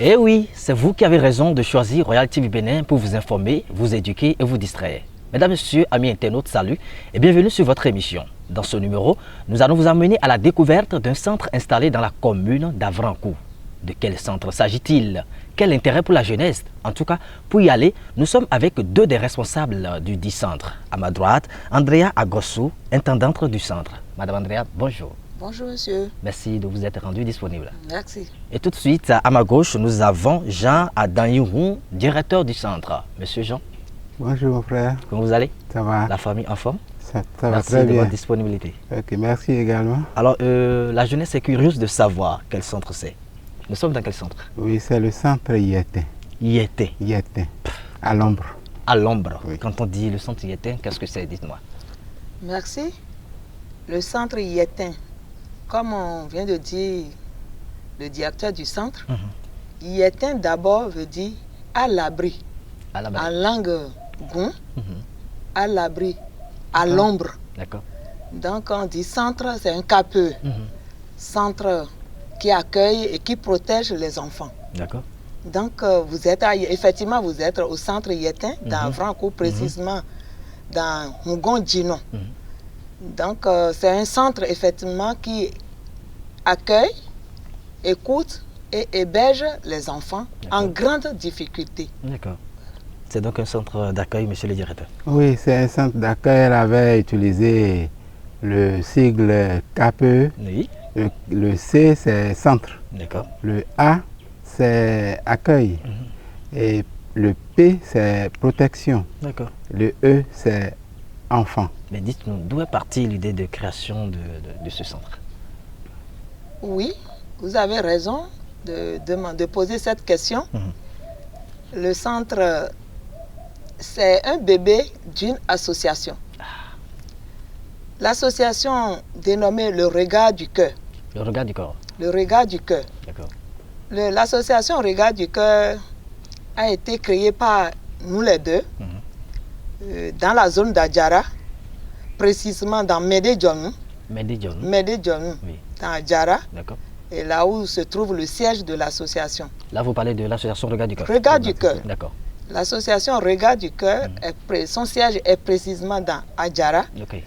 Eh oui, c'est vous qui avez raison de choisir Royal TV Bénin pour vous informer, vous éduquer et vous distraire. Mesdames, Messieurs, amis internautes, salut et bienvenue sur votre émission. Dans ce numéro, nous allons vous amener à la découverte d'un centre installé dans la commune d'Avrancourt. De quel centre s'agit-il? Quel intérêt pour la jeunesse? En tout cas, pour y aller, nous sommes avec deux des responsables du dit centre. À ma droite, Andrea Agossou, intendante du centre. Madame Andrea, bonjour. Bonjour monsieur. Merci de vous être rendu disponible. Merci. Et tout de suite, à ma gauche, nous avons Jean Adanyirou, directeur du centre. Monsieur Jean. Bonjour mon frère. Comment vous allez? Ça va? La famille en forme? Ça va Merci très de bien. votre disponibilité. Ok, merci également. Alors, la jeunesse est curieuse de savoir quel centre c'est. Nous sommes dans quel centre? Oui, c'est le centre Yété. Yété. Yété, à l'ombre. À l'ombre. Oui. Quand on dit le centre Yété, qu'est-ce que c'est? Dites-moi. Merci. Le centre Yétin, comme on vient de dire le directeur du centre, Yétin d'abord veut dire à l'abri. À la En base. langue goun, Mhm. à l'abri, à l'ombre. D'accord. Donc on dit centre, c'est un capeux. Mhm. Centre qui accueille et qui protège les enfants. D'accord. Donc vous êtes effectivement vous êtes au centre Yétin, dans Avrancourt, précisément dans Ngon-Djinon. Donc c'est un centre effectivement qui accueille, écoute et héberge les enfants en grande difficulté. D'accord. C'est donc un centre d'accueil, monsieur le directeur. Oui, c'est un centre d'accueil. Elle avait utilisé le sigle KPE. Oui. Le C, c'est centre. D'accord. Le A, c'est accueil. Et le P, c'est protection. D'accord. Le E, c'est enfant. Mais dites-nous, d'où est partie l'idée de création de ce centre? Oui, vous avez raison de poser cette question. Le centre, c'est un bébé d'une association. L'association dénommée Le Regard du Cœur. Le regard du corps. Le Regard du Cœur. D'accord. L'association Regard du Cœur a été créée par nous les deux dans la zone d'Adjara, précisément dans Médé-Djonou. Médé-Djonou. Médé-Djonou, Oui. dans Adjara, D'accord. et là où se trouve le siège de l'association. Là, vous parlez de l'association Regard du Cœur. Regard du Cœur. D'accord. L'association Regard du Cœur, son siège est précisément dans Adjara, Ok.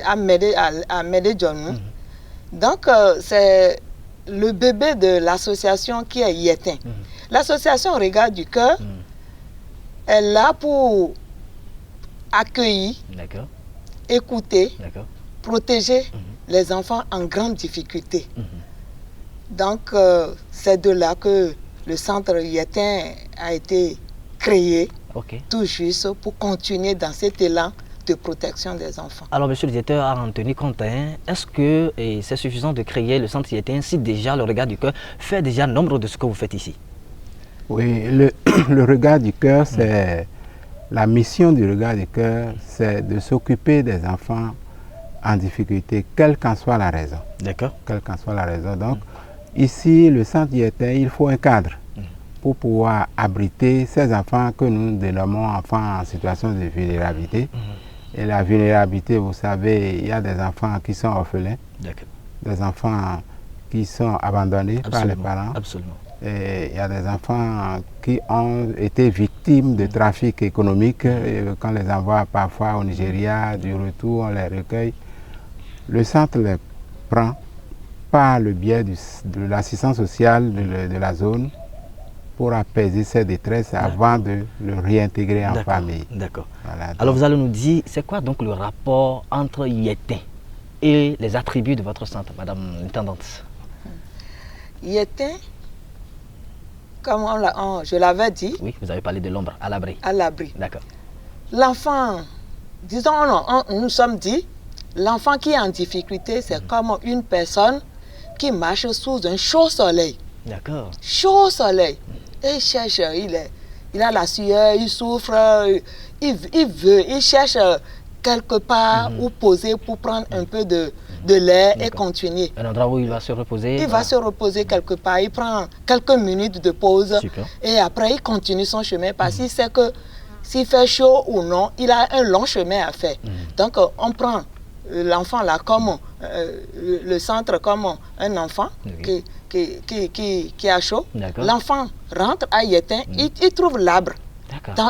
à Médé-Djonou. Donc, c'est le bébé de l'association qui est Yétin. L'association Regard du Cœur est là pour accueillir, D'accord. écouter, D'accord. protéger les enfants en grande difficulté. Donc, c'est de là que le centre Yétin a été créé, Ok. tout juste pour continuer dans cet élan de protection des enfants. Alors, monsieur le directeur, à en tenir compte, est-ce que c'est suffisant de créer le centre Yétin si déjà le regard du cœur fait déjà nombre de ce que vous faites ici? Oui, le regard du cœur, c'est la mission du regard du cœur, c'est de s'occuper des enfants en difficulté, quelle qu'en soit la raison. D'accord. Quelle qu'en soit la raison. Donc, ici, le centre Yétin, il faut un cadre pour pouvoir abriter ces enfants que nous dénommons enfants en situation de vulnérabilité. Et la vulnérabilité, vous savez, il y a des enfants qui sont orphelins, D'accord. des enfants qui sont abandonnés par les parents. Absolument. Et il y a des enfants qui ont été victimes de trafic économique. Et quand on les envoie parfois au Nigeria, du retour, on les recueille. Le centre les prend par le biais de l'assistance sociale de la zone pour apaiser ces détresses avant de le réintégrer en D'accord. famille. D'accord. Voilà, Alors, donc, vous allez nous dire, c'est quoi donc le rapport entre Yétin et les attributs de votre centre, madame l'intendante? Yétin, comme je l'avais dit, Oui, vous avez parlé de l'ombre, à l'abri. à l'abri. D'accord. L'enfant, disons, nous sommes dit, l'enfant qui est en difficulté, c'est comme une personne qui marche sous un chaud soleil. D'accord. Chaud soleil. Et il cherche, il a la sueur, il souffre, il cherche quelque part où poser pour prendre un peu de l'air et continuer. Un endroit où il va se reposer. Il va se reposer quelque part, il prend quelques minutes de pause. Super. Et après il continue son chemin parce qu'il sait que s'il fait chaud ou non, il a un long chemin à faire. Donc on prend l'enfant là comme le centre comme un enfant qui a chaud. L'enfant rentre à Yetin, il trouve l'arbre.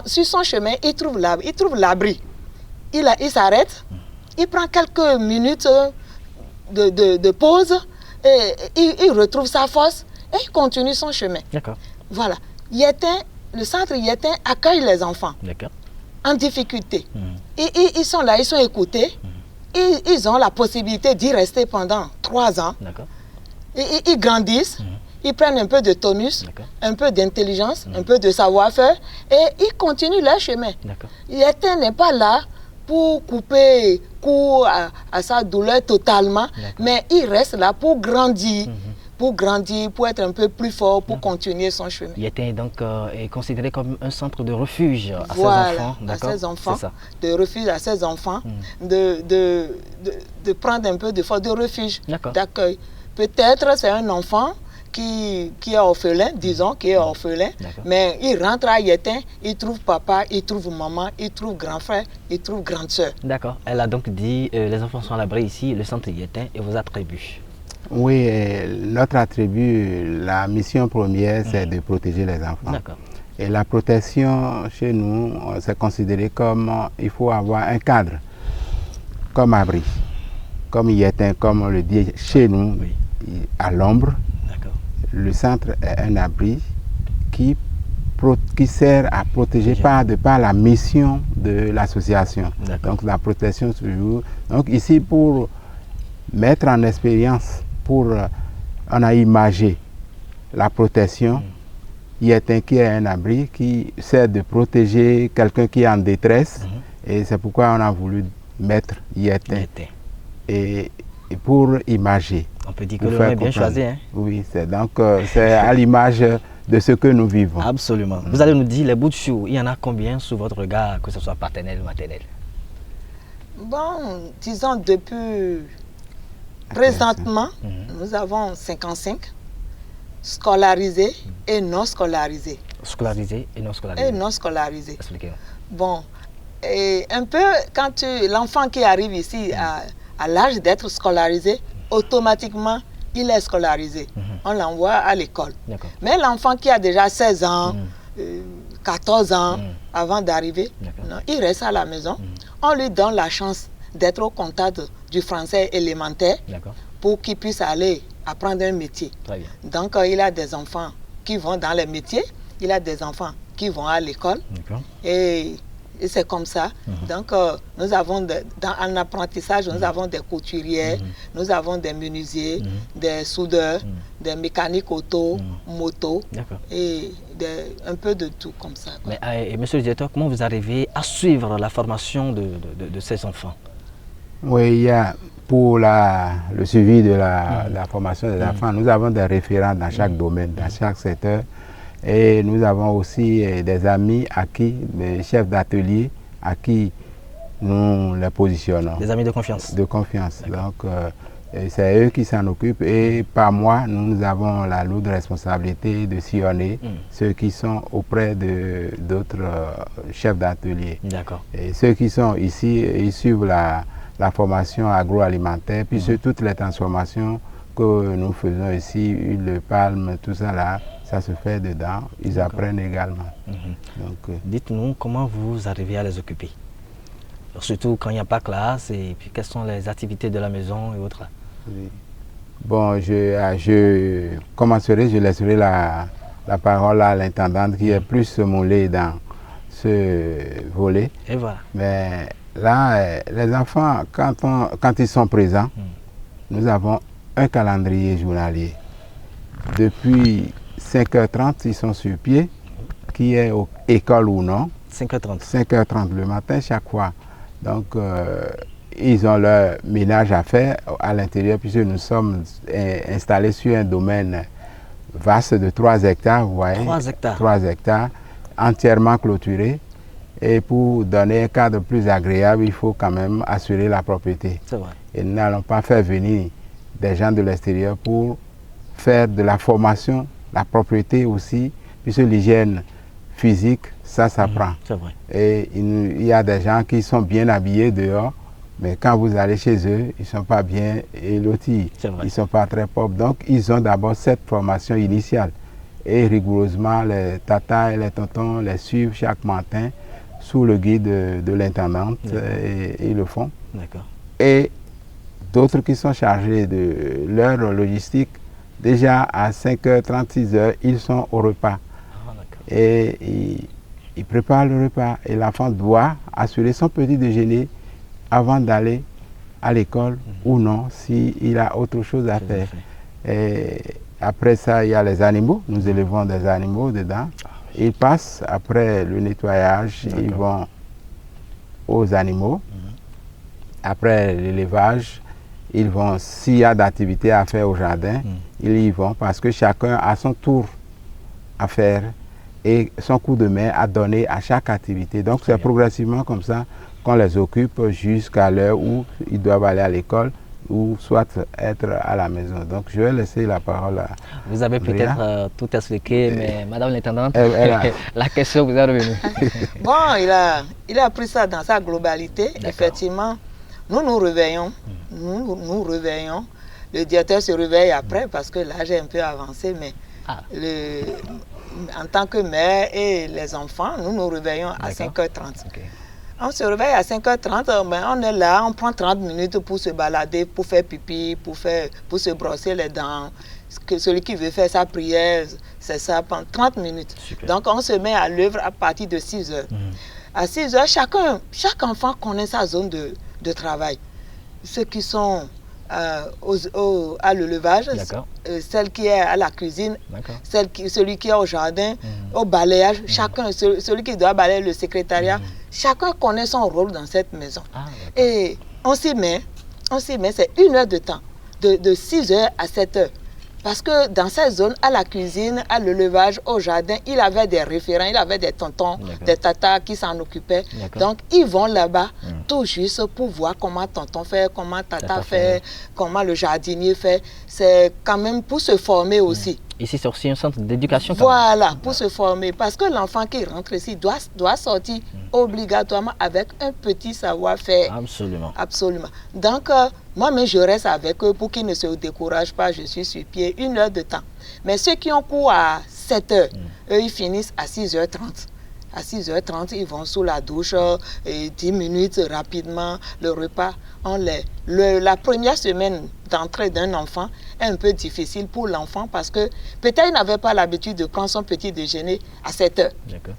Sur son chemin, il trouve l'arbre, il trouve l'abri. Il s'arrête, il prend quelques minutes de pause, et il retrouve sa force et il continue son chemin. Voilà. Yetin, le centre Yetin accueille les enfants en difficulté. Ils sont là, ils sont écoutés. Ils ont la possibilité d'y rester pendant 3 ans. Ils grandissent, ils prennent un peu de tonus, un peu d'intelligence, un peu de savoir-faire et ils continuent leur chemin. Yetin n'est pas là pour couper court à sa douleur totalement, mais il reste là pour grandir. Pour être un peu plus fort, pour continuer son chemin. Yetin donc est considéré comme un centre de refuge à ses enfants. De refuge à ses enfants, de prendre un peu de force, de refuge, d'accueil. Peut-être c'est un enfant qui est orphelin, disons, qui est orphelin, mais il rentre à Yetin, il trouve papa, il trouve maman, il trouve grand frère, il trouve grande soeur. D'accord. Elle a donc dit les enfants sont à l'abri ici, le centre Yetin et vos attributs. Oui, notre attribut, la mission première, c'est de protéger les enfants. Et la protection chez nous, c'est considéré comme il faut avoir un cadre, comme abri, comme Yetin, comme on le dit chez nous, à l'ombre. Le centre est un abri qui sert à protéger de par la mission de l'association. Donc la protection toujours. Donc ici pour mettre en expérience, on a imagé la protection. Yetin qui est un abri qui sert de protéger quelqu'un qui est en détresse. Et c'est pourquoi on a voulu mettre Yetin. Et pour imager. On peut dire que le nom est bien choisi. Hein? Oui, c'est à l'image de ce que nous vivons. Absolument. Vous allez nous dire les bouts de chou, il y en a combien sous votre regard, que ce soit paternel ou maternel? Bon, disons depuis présentement, nous avons 55 scolarisés et non scolarisés. Scolarisés et non scolarisés. Et non scolarisés. Expliquez-nous. Bon, et un peu quand l'enfant qui arrive ici à l'âge d'être scolarisé, automatiquement, il est scolarisé. On l'envoie à l'école. Mais l'enfant qui a déjà 16 ans, 14 ans, avant d'arriver, il reste à la maison. On lui donne la chance d'être au contact du français élémentaire pour qu'il puisse aller apprendre un métier. Donc, il a des enfants qui vont dans les métiers, il a des enfants qui vont à l'école. Et c'est comme ça. Donc, nous avons, en apprentissage, nous avons des couturières, nous avons des menuisiers, des soudeurs, des mécaniques auto, moto, et un peu de tout comme ça. Mais, monsieur le directeur, comment vous arrivez à suivre la formation de ces enfants? Oui, il y a pour le suivi de la formation des enfants, nous avons des référents dans chaque domaine, dans chaque secteur. Et nous avons aussi des amis à qui, des chefs d'atelier, à qui nous les positionnons. Des amis de confiance. De confiance. Donc, c'est eux qui s'en occupent. Et par moi, nous avons la lourde responsabilité de sillonner ceux qui sont auprès d'autres chefs d'atelier. Et ceux qui sont ici, ils suivent la formation agroalimentaire, puis toutes les transformations que nous faisons ici, huile de palme, tout ça là, ça se fait dedans, ils apprennent également. Donc, dites-nous comment vous arrivez à les occuper, surtout quand il n'y a pas classe, et puis quelles sont les activités de la maison et autres. Bon, je commencerai, je laisserai la parole à l'intendante qui est plus moulée dans ce volet. Et voilà. Mais là, les enfants, quand ils sont présents, nous avons un calendrier journalier. Depuis 5h30, ils sont sur pied, qui est école ou non. 5h30. 5h30 le matin chaque fois. Donc, ils ont leur ménage à faire à l'intérieur, puisque nous sommes installés sur un domaine vaste de 3 hectares, vous voyez. 3 hectares. 3 hectares, entièrement clôturés. Et pour donner un cadre plus agréable, il faut quand même assurer la propriété. C'est vrai. Et nous n'allons pas faire venir des gens de l'extérieur pour faire de la formation, la propriété aussi, puisque l'hygiène physique, ça s'apprend. C'est vrai. Et il y a des gens qui sont bien habillés dehors, Mais quand vous allez chez eux, ils ne sont pas bien lotis. Ils ne sont pas très propres. Donc, ils ont d'abord cette formation initiale. Et rigoureusement, les tatas et les tontons les suivent chaque matin sous le guide de l'intendante et ils le font. Et d'autres qui sont chargés de leur logistique, déjà à 5h30, 6h, ils sont au repas. Et ils préparent le repas. Et l'enfant doit assurer son petit déjeuner avant d'aller à l'école ou non, s'il a autre chose à faire. Et après ça, il y a les animaux. Nous élevons des animaux dedans. Ils passent, après le nettoyage, ils vont aux animaux. Après l'élevage, ils vont, s'il y a d'activités à faire au jardin, ils y vont parce que chacun a son tour à faire et son coup de main à donner à chaque activité. Donc c'est progressivement comme ça qu'on les occupe jusqu'à l'heure où ils doivent aller à l'école ou soit être à la maison. Donc je vais laisser la parole à Vous avez peut-être tout expliqué, mais Madame l'intendante, la question vous est revenue. Bon, il a pris ça dans sa globalité. Effectivement, nous nous réveillons. Nous réveillons. Le directeur se réveille après parce que l'âge est un peu avancé, mais en tant que mère et les enfants, nous nous réveillons à 5h30. On se réveille à 5h30, mais on est là, on prend 30 minutes pour se balader, pour faire pipi, pour se brosser les dents. Celui qui veut faire sa prière, c'est ça, pendant 30 minutes. Super. Donc on se met à l'œuvre à partir de 6h. À 6h, chaque enfant connaît sa zone de travail. Ceux qui sont à l'élevage, celle qui est à la cuisine, celui qui est au jardin, au balayage, chacun, celui qui doit balayer le secrétariat, chacun connaît son rôle dans cette maison. Et on s'y met, c'est 1 heure de temps, de 6h à 7h. Parce que dans cette zone, à la cuisine, à l'élevage, au jardin, il avait des référents, il avait des tontons, des tatas qui s'en occupaient. Donc, ils vont là-bas tout juste pour voir comment tonton fait, comment tata fait, comment le jardinier fait. C'est quand même pour se former aussi. Ici, c'est aussi un centre d'éducation. Voilà, pour se former. Parce que l'enfant qui rentre ici doit sortir obligatoirement avec un petit savoir-faire. Absolument. Absolument. Donc, moi-même, je reste avec eux pour qu'ils ne se découragent pas. Je suis sur pied 1 heure de temps. Mais ceux qui ont cours à 7h, eux, ils finissent à 6h30. À 6h30, ils vont sous la douche, et 10 minutes rapidement, le repas. La première semaine d'entrée d'un enfant est un peu difficile pour l'enfant parce que peut-être il n'avait pas l'habitude de prendre son petit déjeuner à 7h,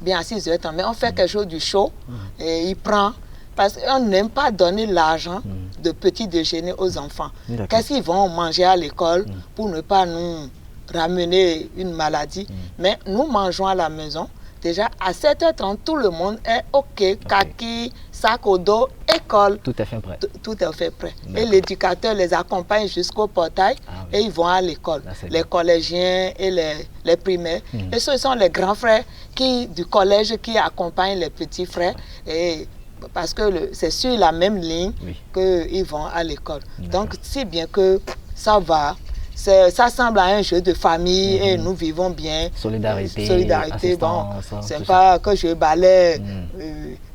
bien à 6h30, mais on fait quelque chose du chaud et il prend. Parce qu'on n'aime pas donner l'argent de petit déjeuner aux enfants. Qu'est-ce qu'ils vont manger à l'école pour ne pas nous ramener une maladie? Mais nous mangeons à la maison. Déjà, à 7h30, tout le monde est OK, kaki, sac au dos, école. Tout est fait prêt. Tout est fait prêt. Et l'éducateur les accompagne jusqu'au portail et ils vont à l'école. Les collégiens et les primaires. Et ce sont les grands frères du collège qui accompagnent les petits frères. Et parce que c'est sur la même ligne qu'ils vont à l'école. Donc, si bien que ça va. Ça semble à un jeu de famille et nous vivons bien. Solidarité, bon, c'est pas que je balaie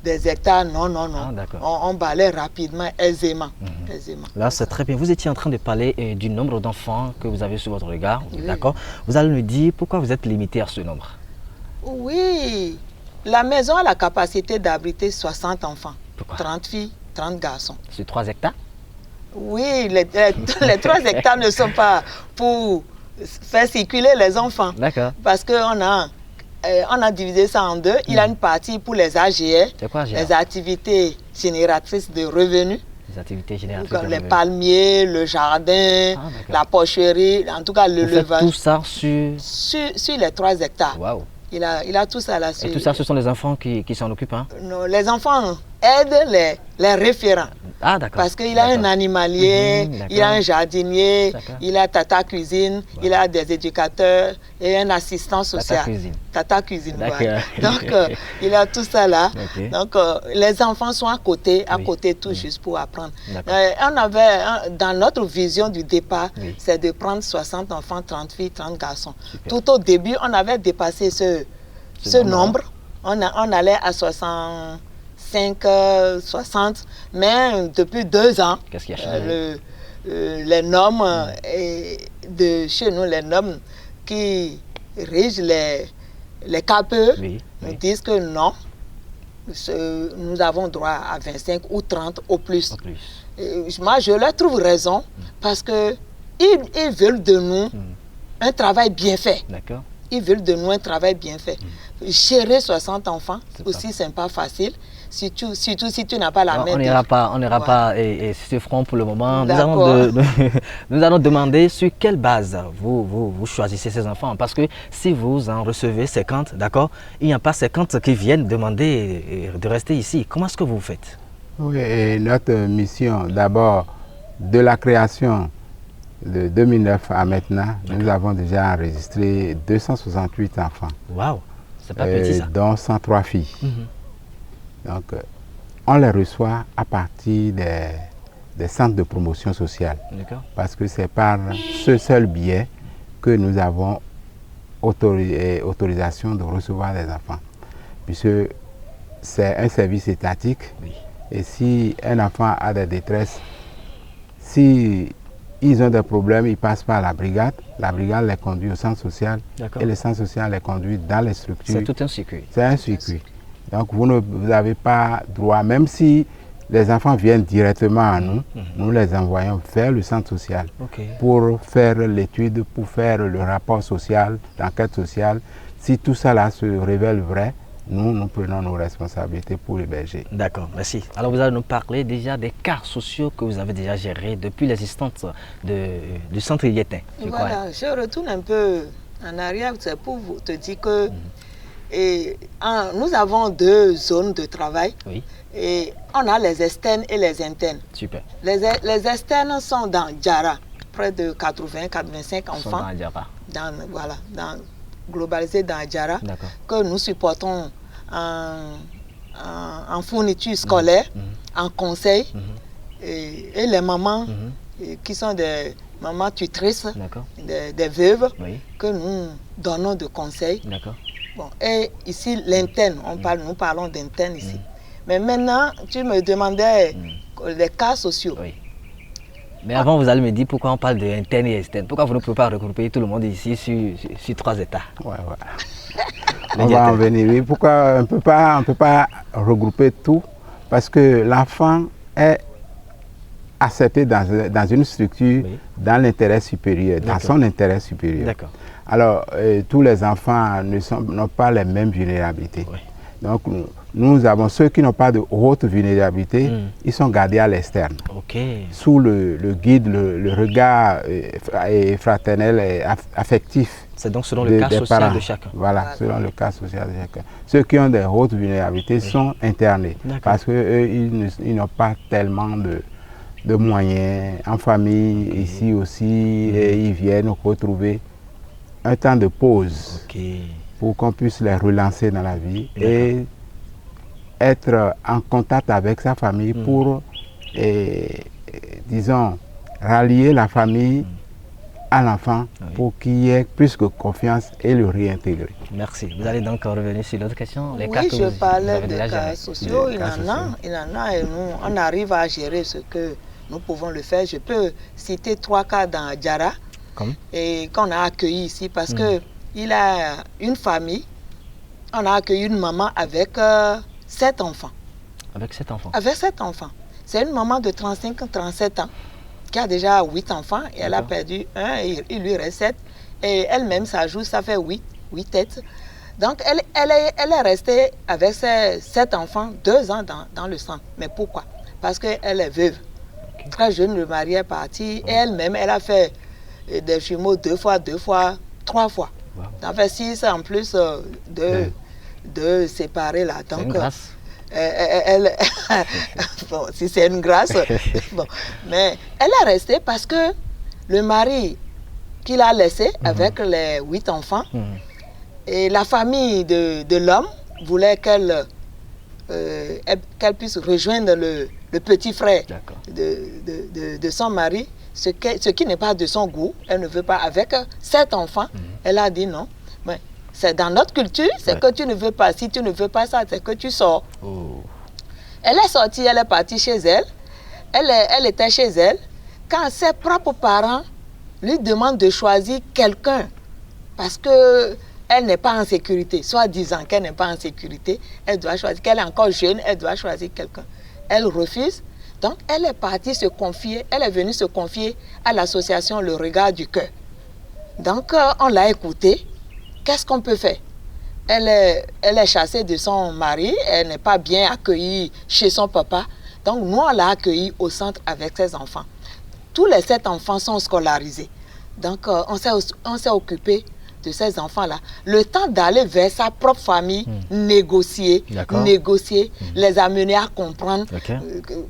des hectares, non. On balaie rapidement, aisément. Là, c'est très bien. Vous étiez en train de parler du nombre d'enfants que vous avez sur votre regard, d'accord? Vous allez nous dire pourquoi vous êtes limité à ce nombre. Oui, la maison a la capacité d'abriter 60 enfants. Pourquoi? 30 filles, 30 garçons. Sur 3 hectares? Oui, les 3 hectares ne sont pas pour faire circuler les enfants. D'accord. Parce qu'on a divisé ça en deux. Il y a une partie pour les AGR, les activités génératrices de revenus. Les activités génératrices de revenus. Les palmiers, le jardin, la porcherie, en tout cas le levage. Tout ça sur les 3 hectares. Waouh. Il a tout ça là-dessus. Et tout ça, ce sont les enfants qui s'en occupent, hein? Non, les enfants aident les référents. Ah, d'accord. Parce qu'il a un animalier, il a un jardinier, il a tata cuisine, il a des éducateurs et un assistant social. Tata cuisine. Voilà. Donc, il a tout ça là. Donc, les enfants sont à côté tout juste pour apprendre. On avait, dans notre vision du départ, c'est de prendre 60 enfants, 30 filles, 30 garçons. Super. Tout au début, on avait dépassé ce nombre. On allait à 65 55, 60. Mais depuis 2 ans, Qu'est-ce qui a changé? les normes de chez nous, les normes qui régissent les KPE, nous disent que non, nous avons droit à 25 ou 30 au plus. Moi, je leur trouve raison parce que ils veulent de nous un travail bien fait. D'accord. Ils veulent de nous un travail bien fait. Gérer 60 enfants aussi, c'est pas facile. Surtout si tu n'as pas la main. On n'ira pas sur ce front pour le moment. D'accord. Nous allons demander sur quelle base vous choisissez ces enfants. Parce que si vous en recevez 50, d'accord, il n'y a pas 50 qui viennent demander de rester ici. Comment est-ce que vous faites? Oui, et notre mission, d'abord, de la création de 2009 à maintenant, nous avons déjà enregistré 268 enfants. Waouh, c'est pas petit ça. Dont 103 filles. Donc, on les reçoit à partir des centres de promotion sociale. Parce que c'est par ce seul biais que nous avons autorisation de recevoir des enfants. Puisque c'est un service étatique. Et si un enfant a des détresses, si ils ont des problèmes, ils passent par la brigade les conduit au centre social et le centre social les conduit dans les structures. C'est tout un circuit. C'est un circuit. Donc vous n'avez pas droit, même si les enfants viennent directement à nous, nous les envoyons vers le centre social pour faire l'étude, pour faire le rapport social, l'enquête sociale. Si tout ça là se révèle vrai, nous prenons nos responsabilités pour l'héberger. D'accord, merci. Alors vous allez nous parler déjà des cas sociaux que vous avez déjà gérés depuis l'existence du centre Yetin. Voilà, je retourne un peu en arrière, c'est pour vous te dire que nous avons 2 zones de travail. Et on a les externes et les internes. Super. Les externes sont dans Djara, près de 80-85 enfants. Sont dans Djara. Globalisés dans Djara, que nous supportons en fourniture scolaire, en conseil, et les mamans qui sont des mamans tutrices, des veuves, que nous donnons de conseils. Bon, et ici, l'interne, nous parlons d'interne ici. Mais maintenant, tu me demandais les cas sociaux. Mais avant, vous allez me dire pourquoi on parle d'interne et externe. Pourquoi vous ne pouvez pas regrouper tout le monde ici sur 3 états? On va en venir. Oui, pourquoi on ne peut pas regrouper tout? Parce que l'enfant est accepté dans une structure dans l'intérêt supérieur, dans son intérêt supérieur. Alors, tous les enfants n'ont pas les mêmes vulnérabilités. Donc, nous avons ceux qui n'ont pas de haute vulnérabilité, ils sont gardés à l'externe. Sous le guide, le regard fraternel et affectif. C'est donc selon le cas social de chacun. Voilà, selon le cas social de chacun. Ceux qui ont des hautes vulnérabilités sont internés. Parce qu'eux, ils n'ont pas tellement de moyens. En famille, ici aussi, et ils viennent retrouver un temps de pause pour qu'on puisse les relancer dans la vie et être en contact avec sa famille pour, disons, rallier la famille à l'enfant pour qu'il y ait plus de confiance et le réintégrer. Merci. Vous allez donc revenir sur l'autre question. Les cas que je parlais de cas sociaux, il en a et nous, on arrive à gérer ce que nous pouvons le faire. Je peux citer 3 cas dans Djara et qu'on a accueilli ici parce que il a une famille, on a accueilli une maman avec 7 enfants. Avec 7 enfants? Avec 7 enfants. C'est une maman de 35-37 ans qui a déjà 8 enfants et elle a perdu un et il lui reste 7. Et elle-même, ça fait 8 têtes. Donc, elle est restée avec ses 7 enfants 2 ans dans le centre. Mais pourquoi? Parce qu'elle est veuve. Très jeune, le mari est parti et elle-même, elle a fait des jumeaux 2 fois, 3 fois. Ça fait 6 en plus de séparer là. Donc, c'est une grâce. Bon, si c'est une grâce, bon. Mais elle est restée parce que le mari qu'il a laissé avec les 8 enfants et la famille de l'homme voulait qu'elle puisse rejoindre le petit frère de son mari, ce qui n'est pas de son goût. Elle ne veut pas avec 7 enfants. Elle a dit non. C'est dans notre culture, c'est que tu ne veux pas. Si tu ne veux pas ça, c'est que tu sors. Elle est sortie, elle est partie chez elle. Elle était chez elle. Quand ses propres parents lui demandent de choisir quelqu'un, parce qu'elle n'est pas en sécurité, soit disant qu'elle n'est pas en sécurité, elle doit choisir, qu'elle est encore jeune, elle doit choisir quelqu'un. Elle refuse. Donc, elle est partie se confier, elle est venue se confier à l'association Le Regard du Cœur. Donc, on l'a écoutée. Qu'est-ce qu'on peut faire? Elle est chassée de son mari, elle n'est pas bien accueillie chez son papa. Donc, nous, on l'a accueillie au centre avec ses enfants. Tous les 7 enfants sont scolarisés. Donc, on s'est occupé de ces enfants-là. Le temps d'aller vers sa propre famille, négocier, les amener à comprendre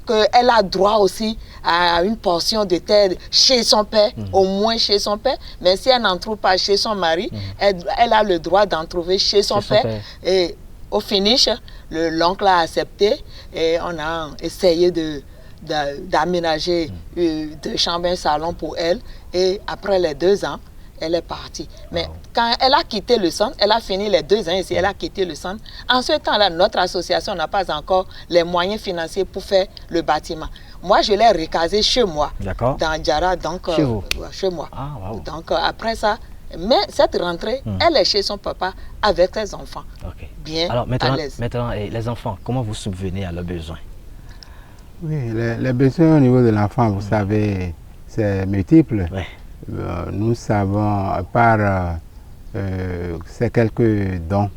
qu'elle a droit aussi à une portion de terre chez son père, au moins chez son père. Mais si elle n'en trouve pas chez son mari, elle a le droit d'en trouver chez son père. Et au finish, l'oncle a accepté et on a essayé d'aménager deux chambres et un salon pour elle. Et après les 2 ans, elle est partie. Mais quand elle a quitté le centre, elle a fini les 2 ans ici, elle a quitté le centre. En ce temps-là, notre association n'a pas encore les moyens financiers pour faire le bâtiment. Moi, je l'ai recasé chez moi, dans Djara, donc chez vous? Chez moi. Ah, wow. Donc après ça, mais cette rentrée, elle est chez son papa avec ses enfants, bien alors, à l'aise. Maintenant, les enfants, comment vous subvenez à leurs besoins? Oui, les besoins au niveau de l'enfant, vous savez, c'est multiple. Ouais. Nous savons, par ces quelques dons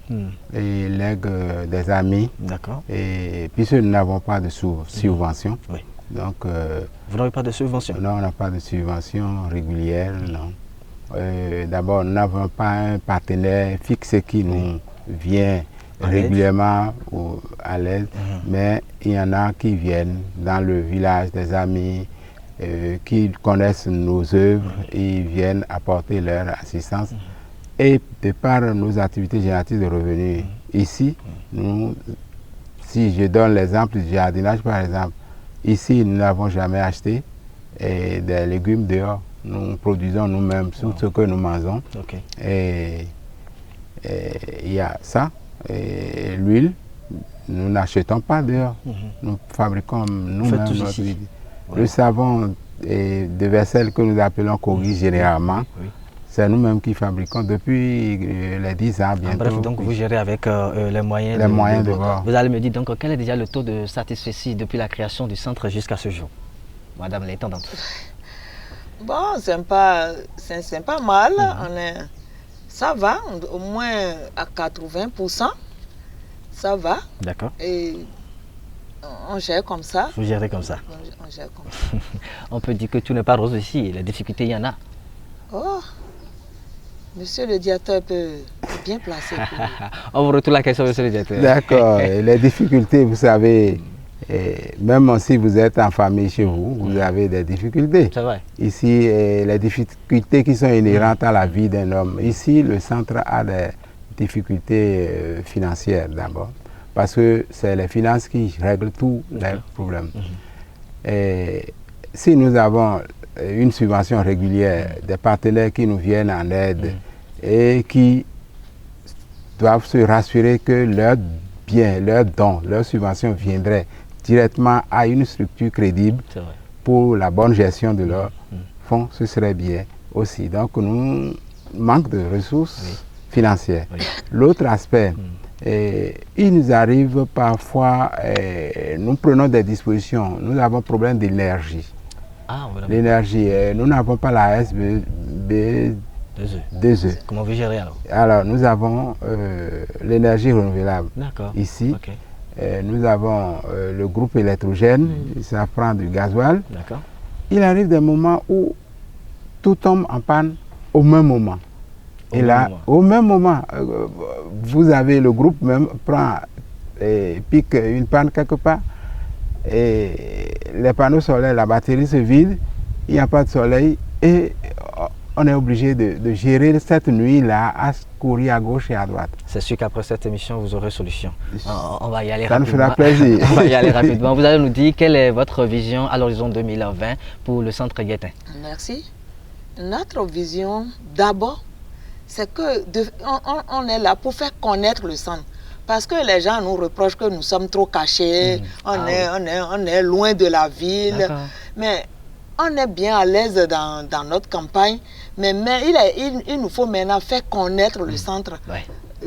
et legs des amis, et puisque nous n'avons pas de subvention, donc... vous n'avez pas de subvention? Non, on n'a pas de subvention régulière, non. D'abord, nous n'avons pas un partenaire fixe qui nous vient régulièrement à l'aide, mais il y en a qui viennent dans le village des amis, qui connaissent nos œuvres et viennent apporter leur assistance. Et de par nos activités génératives de revenus, ici, nous, si je donne l'exemple du jardinage par exemple, ici nous n'avons jamais acheté des légumes dehors. Nous produisons nous-mêmes tout ce que nous mangeons. Et il y a ça, et l'huile, nous n'achetons pas dehors. Nous fabriquons nous-mêmes notre huile. Le savon de vaisselle que nous appelons Cori généralement, c'est nous-mêmes qui fabriquons depuis les 10 ans bientôt. Bref, donc vous gérez avec les moyens de bord. Vous allez me dire donc quel est déjà le taux de satisfaction depuis la création du centre jusqu'à ce jour, Madame l'intendante? Bon, c'est pas mal. Ça va, au moins à 80%. Ça va. D'accord. Et on gère comme ça. Vous gérez comme ça. On gère comme ça. On peut dire que tout n'est pas rose ici. Les difficultés, il y en a. Oh, monsieur le directeur peut bien placer. On vous retourne la question, monsieur le directeur. D'accord. Les difficultés, vous savez, même si vous êtes en famille chez vous, vous avez des difficultés. C'est vrai. Ici, les difficultés qui sont inhérentes à la vie d'un homme. Ici, le centre a des difficultés financières d'abord, parce que c'est les finances qui règlent tous les problèmes. Et si nous avons une subvention régulière, des partenaires qui nous viennent en aide et qui doivent se rassurer que leurs biens, leurs dons, leurs subventions viendraient directement à une structure crédible pour la bonne gestion de leurs fonds, ce serait bien aussi. Donc nous manquons de ressources financières. L'autre aspect, il nous arrive parfois, nous prenons des dispositions, nous avons problème d'énergie. L'énergie, nous n'avons pas la SB2E. Comment vous gérez alors? Alors, nous avons l'énergie renouvelable ici. Nous avons le groupe électrogène, ça prend du gasoil. Il arrive des moments où tout tombe en panne au même moment. Et là, au même moment, vous avez le groupe même prend et pique une panne quelque part. Et les panneaux solaires, la batterie se vide, il n'y a pas de soleil et on est obligé de gérer cette nuit-là à courir à gauche et à droite. C'est sûr qu'après cette émission, vous aurez solution. On va y aller rapidement. Ça nous fera plaisir. On va y aller rapidement. Vous allez nous dire quelle est votre vision à l'horizon 2020 pour le centre Guettin. Merci. Notre vision, d'abord, c'est que on est là pour faire connaître le centre, Parce que les gens nous reprochent que nous sommes trop cachés, on est loin de la ville. Mais on est bien à l'aise dans notre campagne. Mais il nous faut maintenant faire connaître le centre.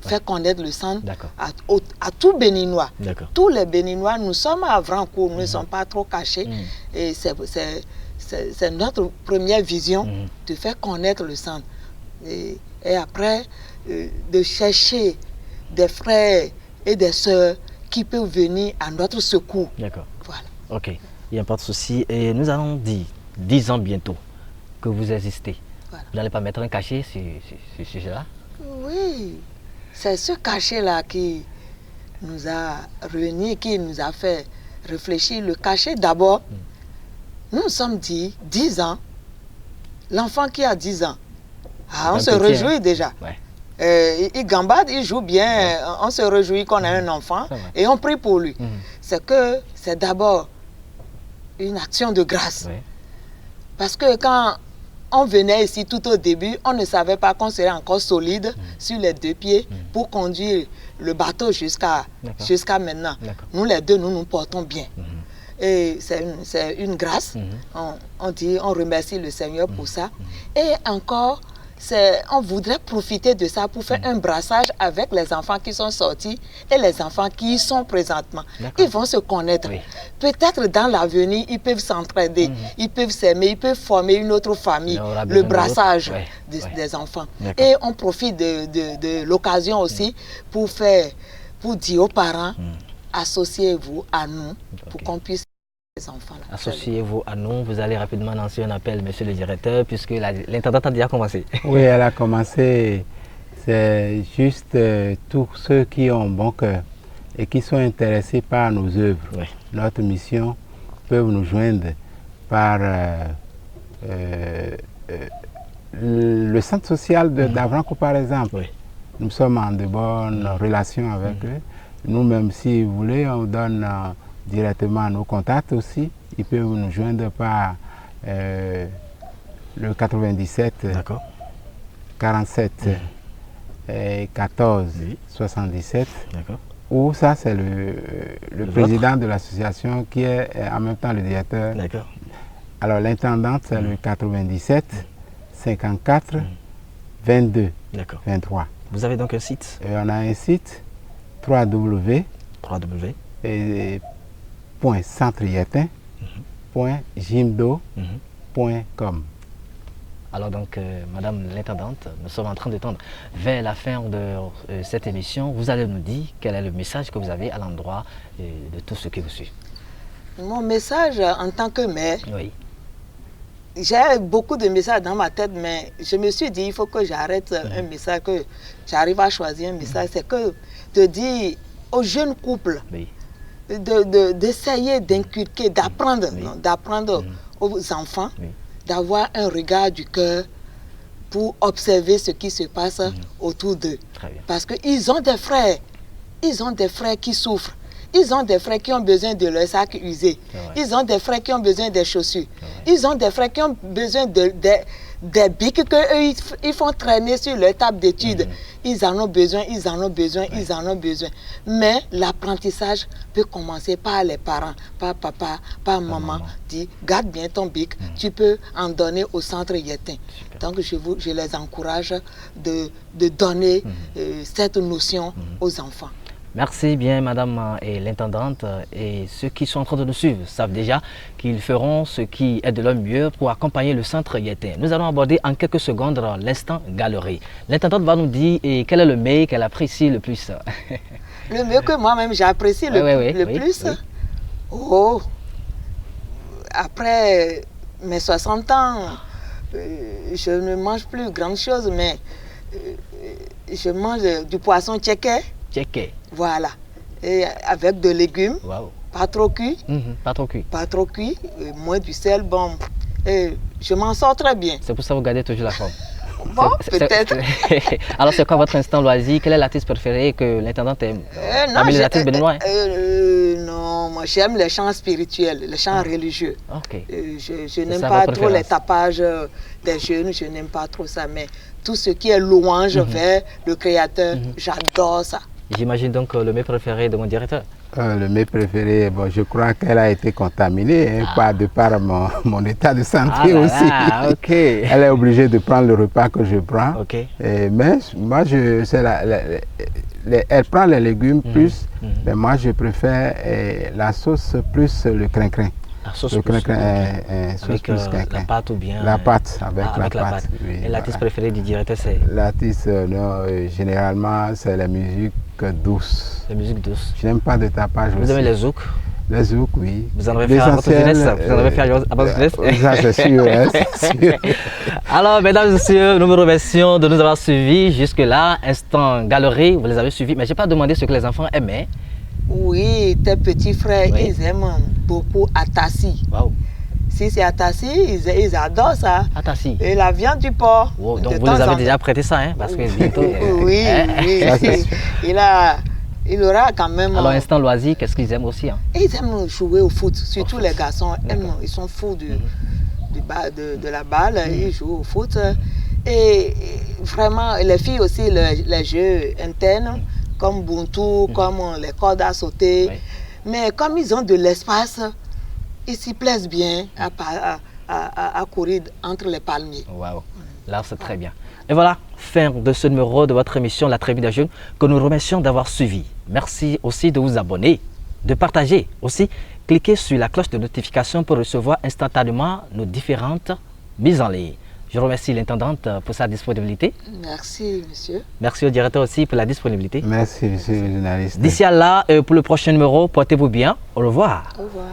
Faire connaître le centre à tout Béninois. Tous les Béninois, nous sommes à Vrancourt, nous ne sommes pas trop cachés. Et c'est notre première vision de faire connaître le centre. Et après, de chercher des frères et des sœurs qui peuvent venir à notre secours. D'accord. Voilà. Ok, il n'y a pas de souci. Et nous allons dire 10 ans bientôt que vous existez. Voilà. Vous n'allez pas mettre un cachet sur ce sujet-là? Oui. C'est ce cachet-là qui nous a réunis, qui nous a fait réfléchir. Le cachet, d'abord, nous nous sommes dit, 10 ans, l'enfant qui a 10 ans, on se réjouit déjà. Il gambade, il joue bien, on se réjouit qu'on a un enfant et on prie pour lui. C'est d'abord une action de grâce. Parce que quand on venait ici tout au début, on ne savait pas qu'on serait encore solide sur les 2 pieds pour conduire le bateau jusqu'à maintenant. Nous les deux, nous nous portons bien. Et c'est une grâce. On remercie le Seigneur pour ça. Et encore, on voudrait profiter de ça pour faire un brassage avec les enfants qui sont sortis et les enfants qui y sont présentement. Ils vont se connaître. Peut-être dans l'avenir, ils peuvent s'entraider, ils peuvent s'aimer, ils peuvent former une autre famille, le brassage des enfants. Et on profite de l'occasion aussi pour dire aux parents, associez-vous à nous pour qu'on puisse les enfants. Associez-vous à nous. Vous allez rapidement lancer un appel, monsieur le directeur, puisque l'intendante a déjà commencé. Oui, elle a commencé. C'est juste tous ceux qui ont bon cœur et qui sont intéressés par nos œuvres, notre mission, peuvent nous joindre par le centre social d'Avrancourt, par exemple. Nous sommes en de bonnes relations avec eux. Nous-mêmes, si vous voulez, on donne directement nos contacts aussi. Ils peuvent nous joindre par le 97 47 14 77. Ou ça, c'est le président de l'association qui est en même temps le directeur. Alors l'intendante, c'est le 97 54 22 23. Vous avez donc un site? Et on a un site www.centreyetin.jimdo.com. Alors donc, Madame l'intendante, nous sommes en train de tendre vers la fin de cette émission. Vous allez nous dire quel est le message que vous avez à l'endroit de tous ceux qui vous suivent. Mon message en tant que mère, j'ai beaucoup de messages dans ma tête, mais je me suis dit, il faut que j'arrête un message, que j'arrive à choisir un message. C'est que de dire aux jeunes couples, d'essayer d'inculquer, d'apprendre aux enfants, d'avoir un regard du cœur pour observer ce qui se passe autour d'eux. Parce qu'ils ont des frères, qui souffrent. Ils ont des frères qui ont besoin de leur sac usé. Ils ont des frères qui ont besoin des chaussures. Ils ont des frères qui ont besoin des bics qu'eux, ils font traîner sur leur table d'études. Ils en ont besoin. Mais l'apprentissage peut commencer par les parents, par papa, par maman. Dit, garde bien ton bic, tu peux en donner au centre Yetin. Donc je les encourage de donner cette notion aux enfants. Merci bien, Madame l'intendante. Et ceux qui sont en train de nous suivre savent déjà qu'ils feront ce qui est de leur mieux pour accompagner le centre Yetin. Nous allons aborder en quelques secondes l'instant galerie. L'intendante va nous dire quel est le mets qu'elle apprécie le plus. Le mets que moi-même j'apprécie le plus. Oh, après mes 60 ans, je ne mange plus grand chose, mais je mange du poisson tchéké. Voilà. Et avec des légumes, pas trop cuits. Pas trop cuits, moins du sel, bon. Et je m'en sors très bien. C'est pour ça que vous gardez toujours la forme. Bon, peut-être. Alors, c'est quoi votre instant loisir? Quel est l'artiste préféré que l'intendante aime? Parmi les artistes béninois? Non, moi j'aime les chants spirituels, les chants religieux. Je n'aime pas trop les tapages des jeunes, je n'aime pas trop ça, mais tout ce qui est louange vers le Créateur, j'adore ça. J'imagine donc le mets préféré de mon directeur. Le mets préféré, bon, je crois qu'elle a été contaminée de par mon état de santé aussi. Ah, ok. Elle est obligée de prendre le repas que je prends. Ok. Mais moi, elle prend les légumes plus, mais moi je préfère la sauce plus le crin-crin. La sauce le plus, sauce plus la pâte ou bien la pâte, avec la la pâte. Oui, et l'artiste préféré du directeur, c'est l'artiste, généralement, c'est la musique douce. la musique douce. Je n'aime pas de tapage aussi. Vous aimez les zouks? Les zouk, oui. Vous en avez fait à votre jeunesse? Vous en avez fait à votre jeunesse? Ça, c'est sûr, hein, c'est sûr. Alors, mesdames et messieurs, nous vous remercions de nous avoir suivis jusque-là. Instant galerie, vous les avez suivis. Mais je n'ai pas demandé ce que les enfants aimaient. Oui, tes petits frères, Oui. ils aiment beaucoup Atassi. Waouh! Si c'est Atassi, ils adorent ça. Atassi. Et la viande du porc. Wow, donc de vous temps les avez en déjà prêté ça, hein? Parce que bientôt. Oui, Ça, c'est oui. sûr. Il aura quand même. Alors, instant loisir, qu'est-ce qu'ils aiment aussi, hein? Ils aiment jouer au foot. Surtout Au foot. les garçons, ils sont fous de la balle. Ils jouent au foot. Et vraiment, les filles aussi, les jeux internes, comme Buntu, comme les cordes à sauter. Oui. Mais comme ils ont de l'espace, ils s'y plaisent bien à courir entre les palmiers. Waouh! Là, c'est très bien. Et voilà, fin de ce numéro de votre émission La Tribu des Jeunes que nous remercions d'avoir suivi. Merci aussi de vous abonner, de partager aussi. Cliquez sur la cloche de notification pour recevoir instantanément nos différentes mises en ligne. Je remercie l'intendante pour sa disponibilité. Merci, monsieur. Merci au directeur aussi pour la disponibilité. Merci, monsieur le journaliste. D'ici à là, pour le prochain numéro, portez-vous bien. Au revoir. Au revoir.